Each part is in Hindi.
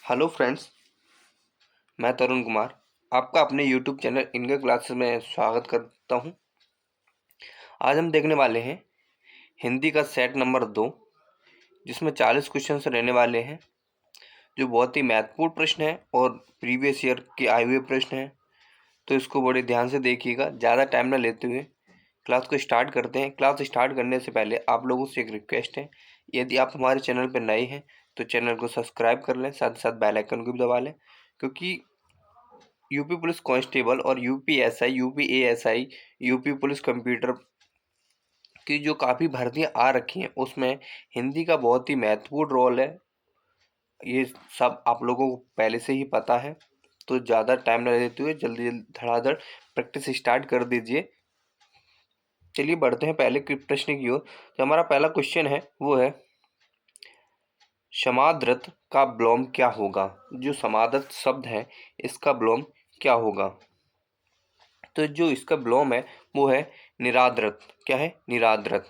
हेलो फ्रेंड्स, मैं तरुण कुमार आपका अपने यूट्यूब चैनल इनका क्लासेस में स्वागत करता हूं। आज हम देखने वाले हैं हिंदी का सेट नंबर 2, जिसमें 40 क्वेश्चन रहने वाले हैं, जो बहुत ही महत्वपूर्ण प्रश्न है और प्रीवियस ईयर के आए हुए प्रश्न हैं। तो इसको बड़े ध्यान से देखिएगा। ज़्यादा टाइम न लेते हुए क्लास को स्टार्ट करते हैं। क्लास स्टार्ट करने से पहले आप लोगों से एक रिक्वेस्ट है, यदि आप हमारे चैनल पर नए हैं तो चैनल को सब्सक्राइब कर लें, साथ ही साथ बेल आइकन को भी दबा लें, क्योंकि यूपी पुलिस कांस्टेबल और यूपीएसआई, यूपीएएसआई, यूपी पुलिस कंप्यूटर की जो काफ़ी भर्तियां आ रखी हैं, उसमें हिंदी का बहुत ही महत्वपूर्ण रोल है। ये सब आप लोगों को पहले से ही पता है। तो ज़्यादा टाइम न लेते हुए जल्दी जल्दी धड़ाधड़ प्रैक्टिस स्टार्ट कर दीजिए। चलिए बढ़ते हैं पहले के प्रश्न की ओर। जो हमारा पहला क्वेश्चन है वो है, समाद्रत का विलोम क्या होगा। जो समाद्रत शब्द है इसका विलोम क्या होगा। तो जो इसका विलोम है वो है निराद्रत। क्या है? निराद्रत।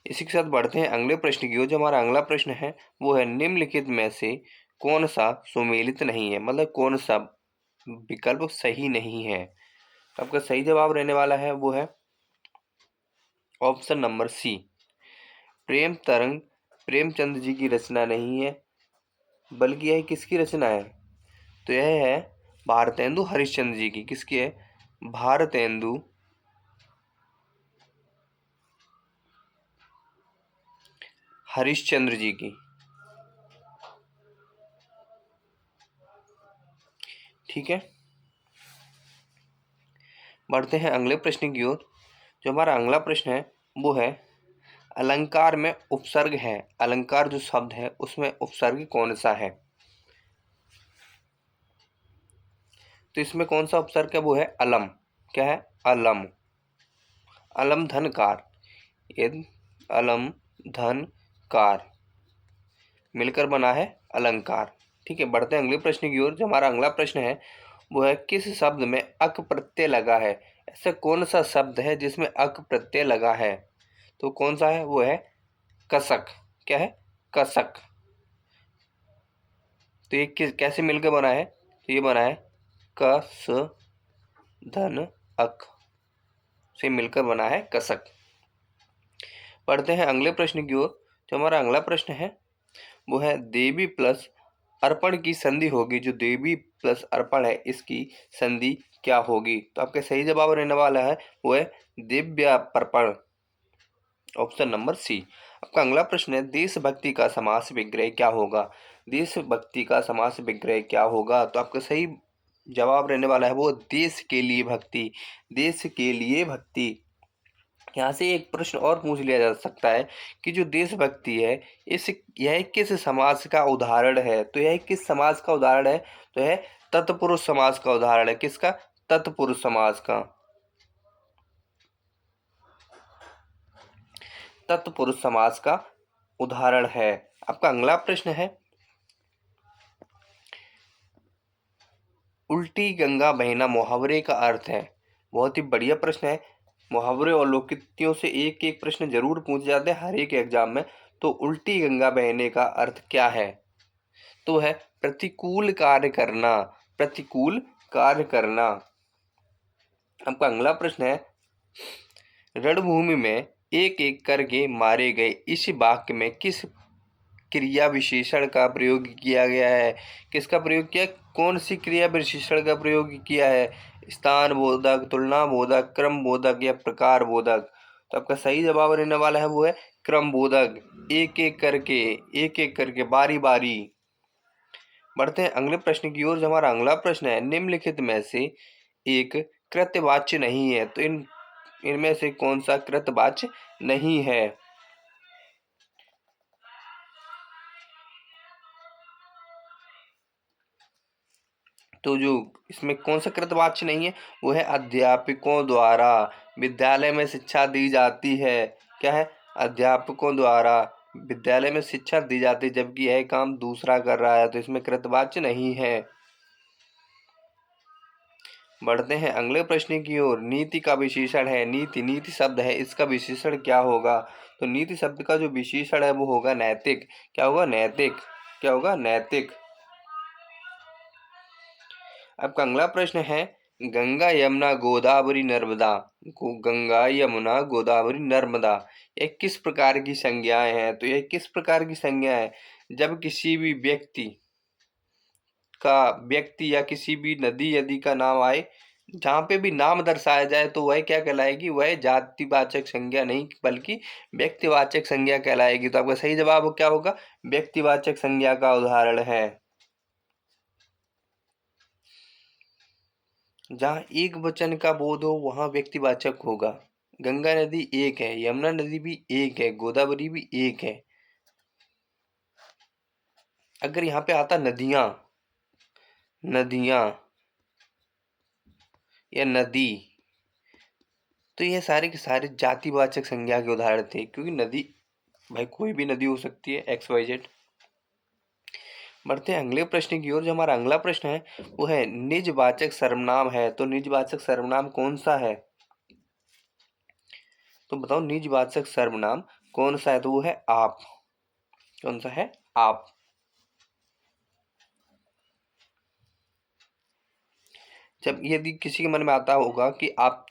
इसी के साथ बढ़ते हैं अगले प्रश्न की ओर। जो हमारा अगला प्रश्न है वो है, निम्नलिखित में से कौन सा सुमेलित नहीं है, मतलब कौन सा विकल्प सही नहीं है। तो आपका सही जवाब रहने वाला है वो है ऑप्शन नंबर सी, प्रेम तरंग प्रेमचंद जी की रचना नहीं है, बल्कि यह किसकी रचना है। तो यह है भारतेंदु हरिश्चंद्र जी की। किसकी है? भारतेंदु हरिश्चंद्र जी की। ठीक है, बढ़ते हैं अगले प्रश्न की ओर। जो हमारा अगला प्रश्न है वो है, अलंकार में उपसर्ग है। अलंकार जो शब्द है उसमें उपसर्ग कौन सा है। तो इसमें कौन सा उपसर्ग है वो है अलम। क्या है? अलम। अलम धनकार, यदि अलम धन कार मिलकर बना है अलंकार। ठीक है, बढ़ते हैं अगले प्रश्न की ओर। जो हमारा अगला प्रश्न है वो है, किस शब्द में अक प्रत्यय लगा है। ऐसा कौन सा शब्द है जिसमें अक प्रत्यय लगा है। तो कौन सा है वो है कसक। क्या है? कसक। तो ये कैसे मिलकर बना है। तो ये बना है कस धन अक से मिलकर बना है कसक। पढ़ते हैं अगले प्रश्न की ओर। जो हमारा अगला प्रश्न है वो है, देवी प्लस अर्पण की संधि होगी। जो देवी प्लस अर्पण है इसकी संधि क्या होगी। तो आपका सही जवाब रहने वाला है वो है दिव्यापर्पण, ऑप्शन नंबर सी। आपका अगला प्रश्न है, देशभक्ति का समास विग्रह क्या होगा। देशभक्ति का समास विग्रह क्या होगा। तो आपका सही जवाब रहने वाला है वो देश के लिए भक्ति। देश के लिए भक्ति। यहाँ से एक प्रश्न और पूछ लिया जा सकता है कि जो देशभक्ति है इस यह किस समाज का उदाहरण है। तो यह किस समाज का उदाहरण है। तो यह तत्पुरुष समाज का उदाहरण है। किसका? तत्पुरुष समाज का। तत्पुरुष समाज का उदाहरण है। आपका अगला प्रश्न है, उल्टी गंगा बहना मुहावरे का अर्थ है। बहुत ही बढ़िया प्रश्न है। मुहावरे और लोकोक्तियों से एक एक प्रश्न जरूर पूछे जाते हैं हर एक एग्जाम में। तो उल्टी गंगा बहने का अर्थ क्या है। तो है प्रतिकूल कार्य करना। प्रतिकूल कार्य करना। आपका अगला प्रश्न है, रणभूमि में एक एक करके मारे गए इस वाक्य में किस क्रिया विशेषण का प्रयोग किया गया है। किसका प्रयोग किया? कौन सी क्रिया विशेषण का प्रयोग किया है। स्थान बोधक, तुलना बोधक, क्रम बोधक या प्रकार बोधक। तो आपका सही जवाब रहने वाला है वो है क्रम बोधक। एक एक करके बारी बारी। बढ़ते हैं अगले प्रश्न की ओर। जो हमारा अगला प्रश्न है, निम्नलिखित में से एक कृतवाच्य नहीं है। तो इनमें से कौन सा कृतवाच्य नहीं है। तो जो इसमें कौन सा कृतवाच्य नहीं है वो है अध्यापकों द्वारा विद्यालय में शिक्षा दी जाती है। क्या है? अध्यापकों द्वारा विद्यालय में शिक्षा दी जाती है, जबकि यह काम दूसरा कर रहा है। तो इसमें कृतवाच्य नहीं है। बढ़ते हैं अगले प्रश्न की ओर। नीति का विशेषण है। नीति, नीति शब्द है, इसका विशेषण क्या होगा। तो नीति शब्द का जो विशेषण है वो होगा नैतिक। क्या होगा? नैतिक। क्या होगा? नैतिक। आपका अगला प्रश्न है गंगा यमुना गोदावरी नर्मदा। गंगा यमुना गोदावरी नर्मदा ये किस प्रकार की संज्ञाएं हैं? तो ये किस प्रकार की संज्ञा है? जब किसी भी व्यक्ति या किसी भी नदी यदि का नाम आए, जहाँ पे भी नाम दर्शाया जाए, तो वह क्या कहलाएगी? वह जातिवाचक संज्ञा नहीं बल्कि व्यक्तिवाचक संज्ञा कहलाएगी। तो आपका सही जवाब क्या होगा? व्यक्तिवाचक संज्ञा का उदाहरण है। जहाँ एक वचन का बोध हो वहां व्यक्तिवाचक होगा। गंगा नदी एक है, यमुना नदी भी एक है, गोदावरी भी एक है। अगर यहाँ पे आता नदियां, नदियां या नदी, तो ये सारे के सारे जातिवाचक संज्ञा के उदाहरण थे, क्योंकि नदी भाई कोई भी नदी हो सकती है, एक्स वाई जेड। बढ़ते हैं अगले प्रश्न की ओर। जो हमारा अगला प्रश्न है वो है निजवाचक सर्वनाम है। तो निजवाचक सर्वनाम कौन सा है? तो बताओ निजवाचक सर्वनाम कौन सा है? तो वो है आप। कौन सा है? आप। जब यदि किसी के मन में आता होगा कि आप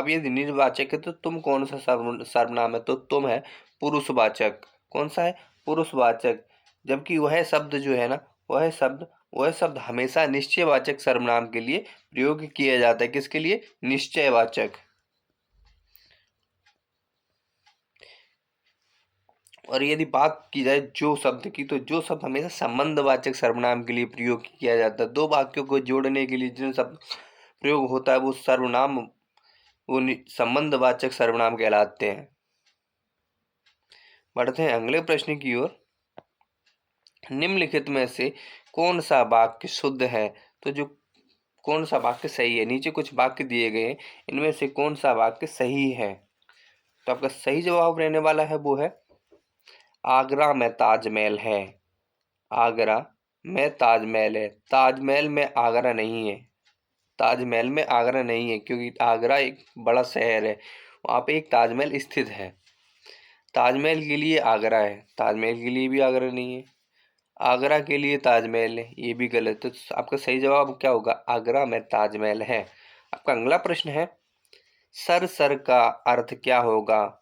यदि निजवाचक है तो तुम कौन सा सर्वनाम है? तो तुम है पुरुषवाचक। कौन सा है? पुरुषवाचक। जबकि वह शब्द जो है ना, वह शब्द हमेशा निश्चयवाचक सर्वनाम के लिए प्रयोग किया जाता है। किसके लिए? निश्चयवाचक। और यदि बात की जाए जो शब्द की, तो जो शब्द हमेशा संबंधवाचक सर्वनाम के लिए प्रयोग किया जाता है। दो वाक्यों को जोड़ने के लिए जिन शब्द प्रयोग होता है वो सर्वनाम, वो संबंधवाचक सर्वनाम कहलाते हैं। बढ़ते हैं अगले प्रश्न की ओर। निम्नलिखित में से कौन सा वाक्य शुद्ध है? तो जो कौन सा वाक्य सही है? नीचे कुछ वाक्य दिए गए हैं, इनमें से कौन सा वाक्य सही है? तो आपका सही जवाब रहने वाला है वो है आगरा में ताजमहल है। आगरा में ताजमहल है। ताजमहल में आगरा नहीं है। ताजमहल में आगरा नहीं है, क्योंकि आगरा एक बड़ा शहर है, वहाँ पे एक ताजमहल स्थित है। ताजमहल के लिए आगरा है, ताजमहल के लिए भी आगरा नहीं है। आगरा के लिए ताजमहल है, ये भी गलत। तो आपका सही जवाब क्या होगा? आगरा में ताजमहल है। आपका अगला प्रश्न है सर सर का अर्थ क्या होगा?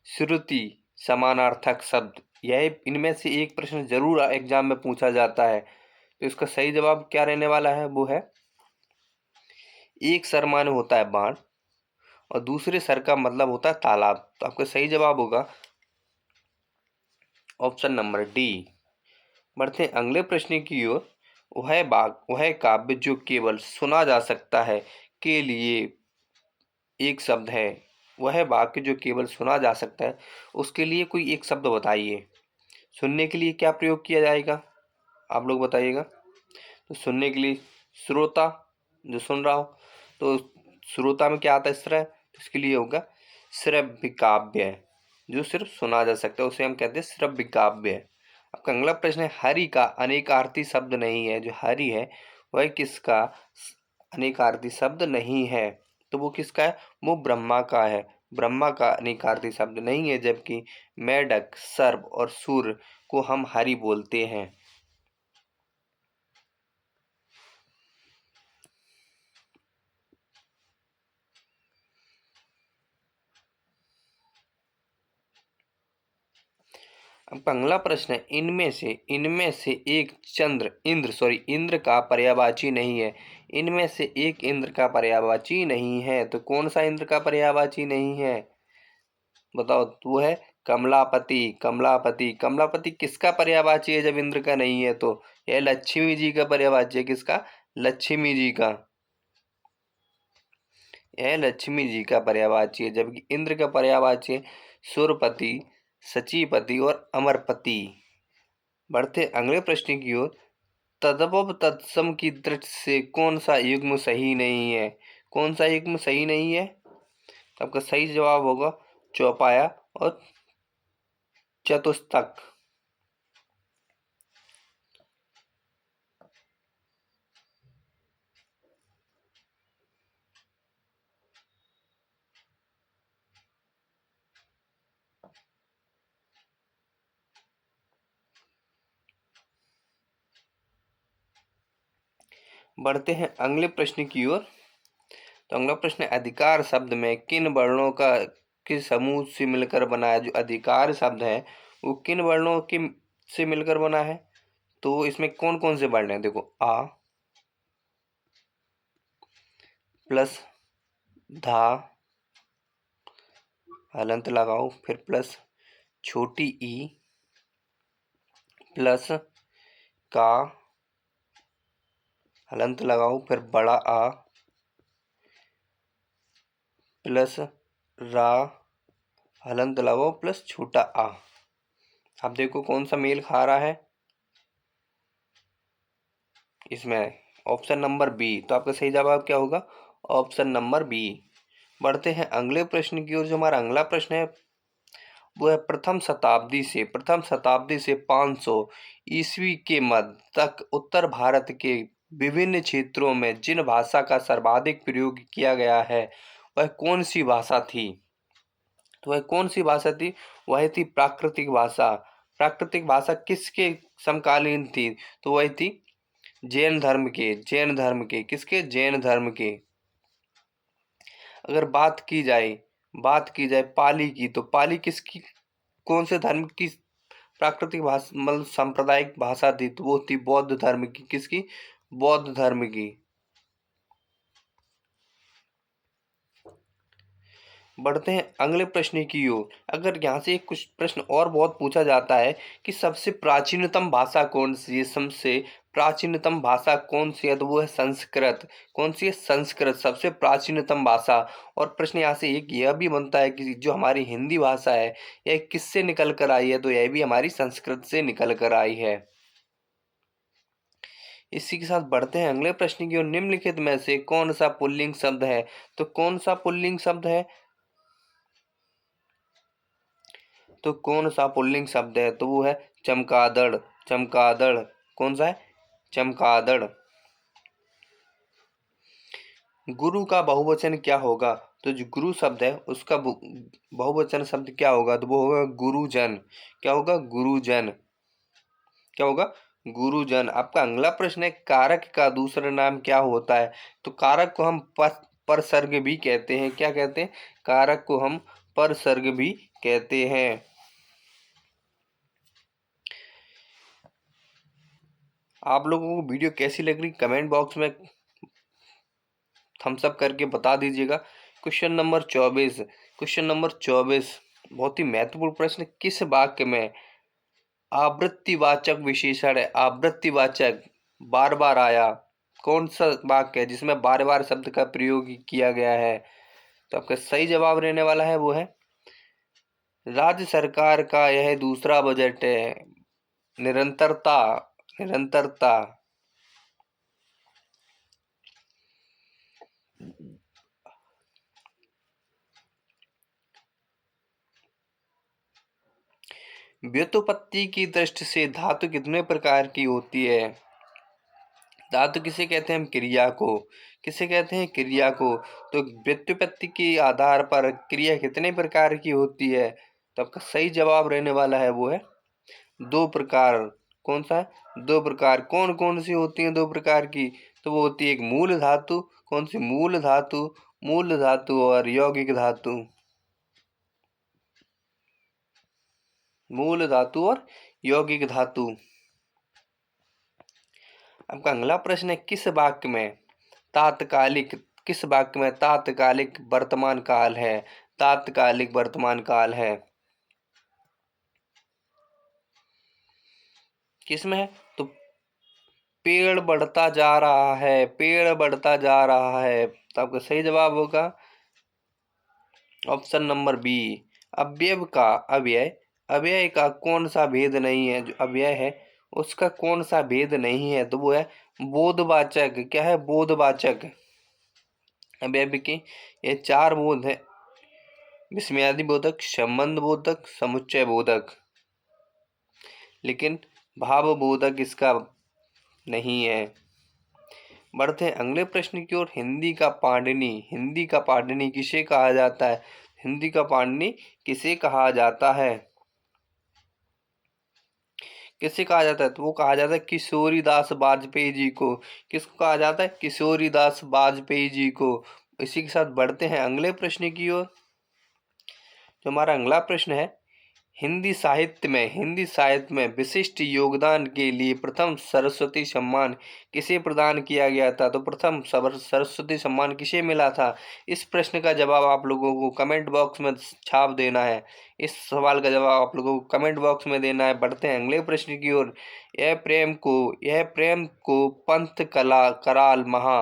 श्रुति, समानार्थक शब्द, यह इनमें से एक प्रश्न जरूर एग्जाम में पूछा जाता है। तो इसका सही जवाब क्या रहने वाला है? वो है एक सर माने होता है बाण और दूसरे सर का मतलब होता है तालाब। तो आपका सही जवाब होगा ऑप्शन नंबर डी। बढ़ते हैं अगले प्रश्न की ओर। वह काव्य जो केवल सुना जा सकता है के लिए एक शब्द है। वह वाक्य जो केवल सुना जा सकता है उसके लिए कोई एक शब्द बताइए। सुनने के लिए क्या प्रयोग किया जाएगा? आप लोग बताइएगा। तो सुनने के लिए श्रोता, जो सुन रहा हो। तो श्रोता में क्या आता है? श्रय। तो इसके लिए होगा श्रव्य काव्य। जो सिर्फ सुना जा सकता है उसे हम कहते हैं श्रव्य काव्य। आपका अगला प्रश्न है हरि का अनेकार्थी शब्द नहीं है। जो हरि है वह किसका अनेकार्थी शब्द नहीं है? तो वो किसका है? वो ब्रह्मा का है। ब्रह्मा का अनेकार्थी शब्द नहीं है, जबकि मेढक, सर्प और सूर्य को हम हरि बोलते हैं। अब अगला प्रश्न है इनमें से एक इंद्र का पर्यायवाची नहीं है। इनमें से एक इंद्र का पर्यायवाची नहीं है। तो कौन सा इंद्र का पर्यायवाची नहीं है? बताओ। तो वो है कमलापति। कमलापति, कमलापति किसका पर्यायवाची है जब इंद्र का नहीं है? तो यह लक्ष्मी जी का पर्यायवाची है। किसका? लक्ष्मी जी का। यह लक्ष्मी जी का पर्यायवाची है, जबकि इंद्र का पर्यायवाची है सुरपति, सचीपति और अमरपति। बढ़ते अगले प्रश्न की ओर। तद्भव तत्सम की दृष्टि से कौन सा युग्म सही नहीं है? कौन सा युग्म सही नहीं है? तो आपका सही जवाब होगा चौपाया और चतुष्टक। बढ़ते हैं अगले प्रश्न की ओर। तो अगला प्रश्न है, अधिकार शब्द में किन वर्णों का किस समूह से मिलकर बना है? जो अधिकार शब्द है वो किन वर्णों की से मिलकर बना है? तो इसमें कौन कौन से वर्ण हैं? देखो, आ प्लस धा, हलंत लगाओ, फिर प्लस छोटी ई प्लस का, हलंत लगाओ, फिर बड़ा आ प्लस रा, हलंत लगाओ, प्लस छोटा आ। अब देखो कौन सा मेल खा रहा है इसमें? Option number B. तो आपका सही जवाब क्या होगा? Option number B. बढ़ते हैं अगले प्रश्न की ओर। जो हमारा अगला प्रश्न है वो है, प्रथम शताब्दी से 500 ईस्वी के मध्य तक उत्तर भारत के विभिन्न क्षेत्रों में जिन भाषा का सर्वाधिक प्रयोग किया गया है वह कौन सी भाषा थी? तो वह कौन सी भाषा थी? वह थी प्राकृतिक भाषा। प्राकृतिक भाषा किसके समकालीन थी? तो वह थी जैन धर्म के किसके? जैन धर्म के। अगर बात की जाए पाली की, तो पाली किसकी, कौन से धर्म की प्राकृतिक भाषा मतलब सांप्रदायिक भाषा थी? तो वो थी बौद्ध धर्म की। किसकी? बौद्ध धर्म की। बढ़ते हैं अगले प्रश्न की ओर। अगर यहाँ से कुछ प्रश्न और बहुत पूछा जाता है कि सबसे प्राचीनतम भाषा कौन सी है, सबसे प्राचीनतम भाषा कौन सी है? तो वो है संस्कृत। कौन सी है? संस्कृत सबसे प्राचीनतम भाषा। और प्रश्न यहाँ से एक यह भी बनता है कि जो हमारी हिंदी भाषा है यह किससे निकल कर आई है? तो यह भी हमारी संस्कृत से निकल कर आई है। इसी के साथ बढ़ते हैं अगले प्रश्न की ओर। निम्नलिखित में से कौन सा पुल्लिंग शब्द है? तो कौन सा पुल्लिंग शब्द है? तो कौन सा पुल्लिंग शब्द है? तो वो है चमगादड़। चमगादड़। कौन सा है? चमगादड़। गुरु का बहुवचन क्या होगा? तो जो गुरु शब्द है उसका बहुवचन शब्द क्या होगा? तो वो होगा गुरुजन। क्या होगा? गुरुजन। क्या होगा? गुरुजन। आपका अगला प्रश्न है, कारक का दूसरा नाम क्या होता है? तो कारक को हम परसर्ग भी कहते हैं। क्या कहते हैं? कारक को हम परसर्ग भी कहते हैं। आप लोगों को वीडियो कैसी लग रही कमेंट बॉक्स में थम्स अप करके बता दीजिएगा। क्वेश्चन नंबर 24 बहुत ही महत्वपूर्ण प्रश्न। किस वाक्य में आवृत्तिवाचक विशेषण है? आवृत्तिवाचक बार बार आया, कौन सा वाक्य है जिसमें बार बार शब्द का प्रयोग किया गया है? तो आपका सही जवाब रहने वाला है वो है, राज्य सरकार का यह दूसरा बजट है। निरंतरता। निरंतरता। व्युत्पत्ति की दृष्टि से धातु कितने प्रकार की होती है? धातु किसे कहते हैं? हम क्रिया को। किसे कहते हैं? क्रिया को। तो व्युत्पत्ति के आधार पर क्रिया कितने प्रकार की होती है? तो आपका सही जवाब रहने वाला है वो है 2 प्रकार। कौन सा है? 2 प्रकार। कौन कौन सी होती हैं 2 प्रकार की? तो वो होती है एक मूल धातु। कौन सी? मूल धातु। मूल धातु और यौगिक धातु। मूल धातु और यौगिक धातु। आपका अगला प्रश्न है, किस वाक्य में तात्कालिक वर्तमान काल है? तात्कालिक वर्तमान काल है किसमें है? तो पेड़ बढ़ता जा रहा है। पेड़ बढ़ता जा रहा है। तो आपका सही जवाब होगा ऑप्शन नंबर बी। अवयव का अव्यय, अव्यय का कौन सा भेद नहीं है? जो अव्यय है उसका कौन सा भेद नहीं है? तो वो है बोधवाचक। क्या है? बोधवाचक। अव्यय के ये 4 बोध है, विस्मयादि बोधक, संबंध बोधक, समुच्चय बोधक, लेकिन भाव बोधक इसका नहीं है। बढ़ते हैं अगले प्रश्न की ओर। हिंदी का पाणिनि किसे कहा जाता है? हिंदी का पाणिनि किसे कहा जाता है? किसे कहा जाता है? तो वो कहा जाता है किशोरीदास वाजपेयी जी को। किसको कहा जाता है? किशोरीदास वाजपेयी जी को। इसी के साथ बढ़ते हैं अगले प्रश्न की ओर। जो हमारा अगला प्रश्न है, हिंदी साहित्य में विशिष्ट योगदान के लिए प्रथम सरस्वती सम्मान किसे प्रदान किया गया था? तो प्रथम सरस्वती सम्मान किसे मिला था? इस प्रश्न का जवाब आप लोगों को कमेंट बॉक्स में छाप देना है। इस सवाल का जवाब आप लोगों को कमेंट बॉक्स में देना है। बढ़ते हैं अगले प्रश्न की ओर। यह प्रेम को पंथ कला कराल महा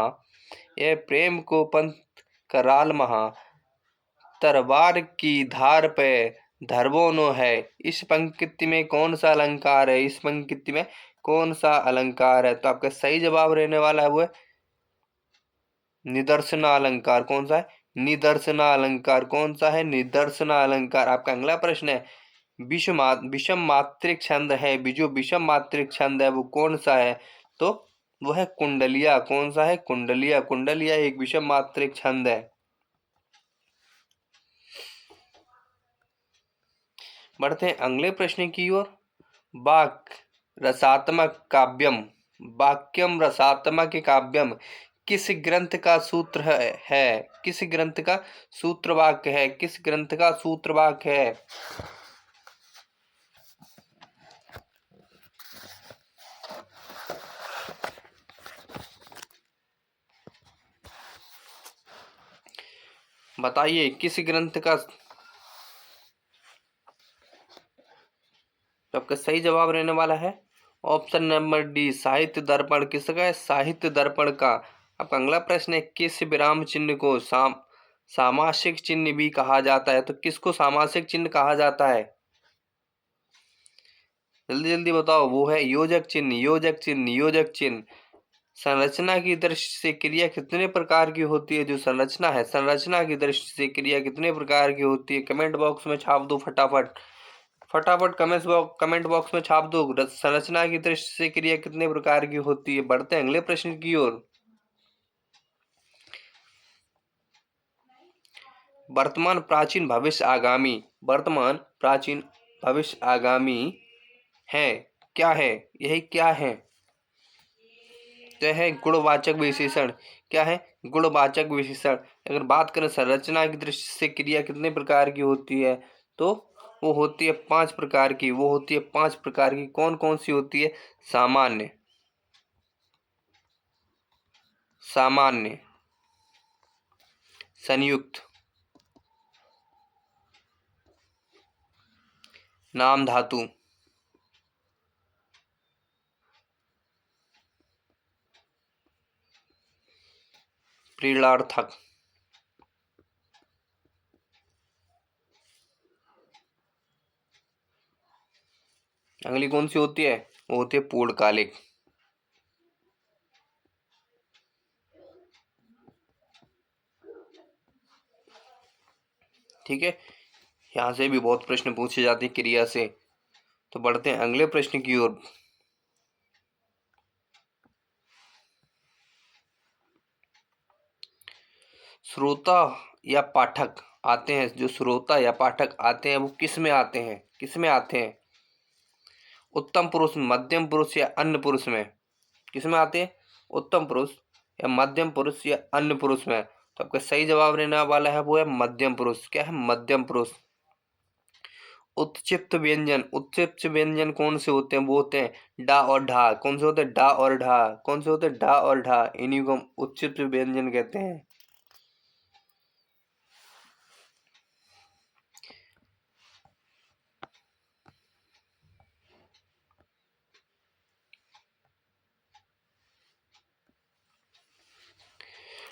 यह प्रेम को पंथ कराल महा तरवार की धार पे धरबोनो है। इस पंक्ति में कौन सा अलंकार है? इस पंक्ति में कौन सा अलंकार है? तो आपका सही जवाब रहने वाला है वो है निदर्शना अलंकार। कौन सा है? निदर्शना अलंकार। कौन सा है? निदर्शना अलंकार। आपका अगला प्रश्न है, विषम मात्रिक छंद है, जो विषम मात्रिक छंद है वो कौन सा है? तो वो है कुंडलिया। कौन सा है? कुंडलिया। कुंडलिया एक विषम मात्रिक छंद है। बढ़ते हैं अगले प्रश्न की ओर। वाक्य रसात्मक काव्यम वाक्यम रसात्मक काव्यम किस ग्रंथ का सूत्र है? किस ग्रंथ का सूत्र वाक्य है? किस ग्रंथ का सूत्र वाक्य है? बताइए किस ग्रंथ का। तो आपका सही जवाब रहने वाला है ऑप्शन नंबर डी, साहित्य दर्पण। किसका है? साहित्य दर्पण का। आपका अगला प्रश्न है, किस विराम चिन्ह को सामासिक चिन्ह भी कहा जाता है? तो किसको सामासिक चिन्ह कहा जाता है? जल्दी जल्दी बताओ। वो है योजक चिन्ह। योजक चिन्ह। योजक चिन्ह। संरचना की दृष्टि से क्रिया कितने प्रकार की होती है? जो संरचना है, संरचना की दृष्टि से क्रिया कितने प्रकार की होती है? कमेंट बॉक्स में छाप दो फटाफट। फटाफट कमेंट बॉक्स में छाप दो। संरचना की दृष्टि से क्रिया कितने प्रकार की होती है? बढ़ते हैं अगले प्रश्न की ओर। वर्तमान प्राचीन भविष्य आगामी। वर्तमान प्राचीन भविष्य आगामी है। क्या है? यही क्या है? तो है गुणवाचक विशेषण। क्या है? गुणवाचक विशेषण। अगर बात करें संरचना की दृष्टि से क्रिया कितने प्रकार की होती है, तो वो होती है 5 प्रकार की। वो होती है 5 प्रकार की। कौन कौन सी होती है? सामान्य, सामान्य, संयुक्त, नाम धातु, प्रीणार्थक। अगली कौन सी होती है? वो होती है पूर्णकालिक। ठीक है, यहाँ से भी बहुत प्रश्न पूछे जाते हैं क्रिया से। तो बढ़ते हैं अगले प्रश्न की ओर। श्रोता या पाठक आते हैं, जो श्रोता या पाठक आते हैं वो किस में आते हैं? किस में आते हैं? उत्तम पुरुष, मध्यम पुरुष या अन्य पुरुष में? किस में आते हैं? उत्तम पुरुष या मध्यम पुरुष या अन्य पुरुष में? तो आपका सही जवाब रहने वाला है वो है मध्यम पुरुष। क्या है? मध्यम पुरुष। उत्क्षिप्त व्यंजन कौन से होते हैं? वो होते हैं डा और ढा। कौन से होते हैं? डा और ढा। कौन से होते हैं? डा और ढा। इन्हीं को हम उत्क्षिप्त व्यंजन कहते हैं।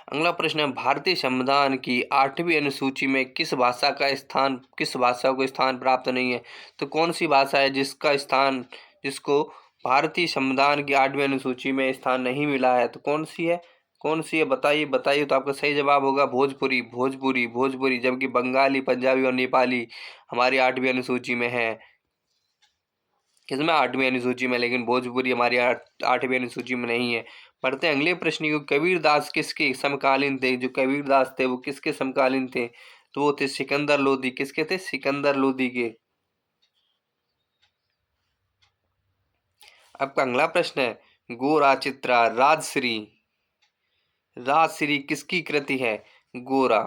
अगला प्रश्न है, भारतीय संविधान की 8वीं अनुसूची में किस भाषा को स्थान प्राप्त नहीं है? तो कौन सी भाषा है जिसको भारतीय संविधान की 8वीं अनुसूची में स्थान नहीं मिला है? तो कौन सी है? कौन सी है? बताइए बताइए। तो आपका सही जवाब होगा भोजपुरी। भोजपुरी। भोजपुरी। जबकि बंगाली, पंजाबी और नेपाली हमारी 8वीं अनुसूची में है। किसमें? 8वीं अनुसूची में। लेकिन भोजपुरी हमारी 8वीं अनुसूची में नहीं है। पढ़ते हैं अगले प्रश्न को। कबीरदास किसके समकालीन थे? जो कबीरदास थे वो किसके समकालीन थे? तो वो थे सिकंदर लोदी। किसके थे? सिकंदर लोदी के। आपका अगला प्रश्न है, गोरा चित्रा राजश्री। राजश्री किसकी कृति है? गोरा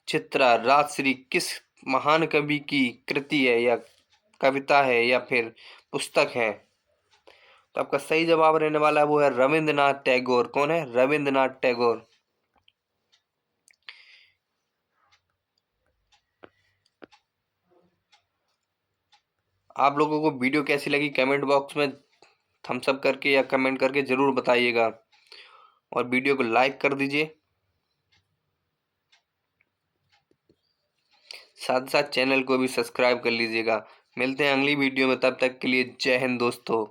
चित्रा राजश्री किस महान कवि की कृति है, या कविता है, या फिर पुस्तक है? तो आपका सही जवाब रहने वाला है वो है रविंद्रनाथ टैगोर। कौन है? रविंद्रनाथ टैगोर। आप लोगों को वीडियो कैसी लगी कमेंट बॉक्स में थम्स अप करके या कमेंट करके जरूर बताइएगा, और वीडियो को लाइक कर दीजिए, साथ साथ चैनल को भी सब्सक्राइब कर लीजिएगा। मिलते हैं अगली वीडियो में, तब तक के लिए जय हिंद दोस्तों।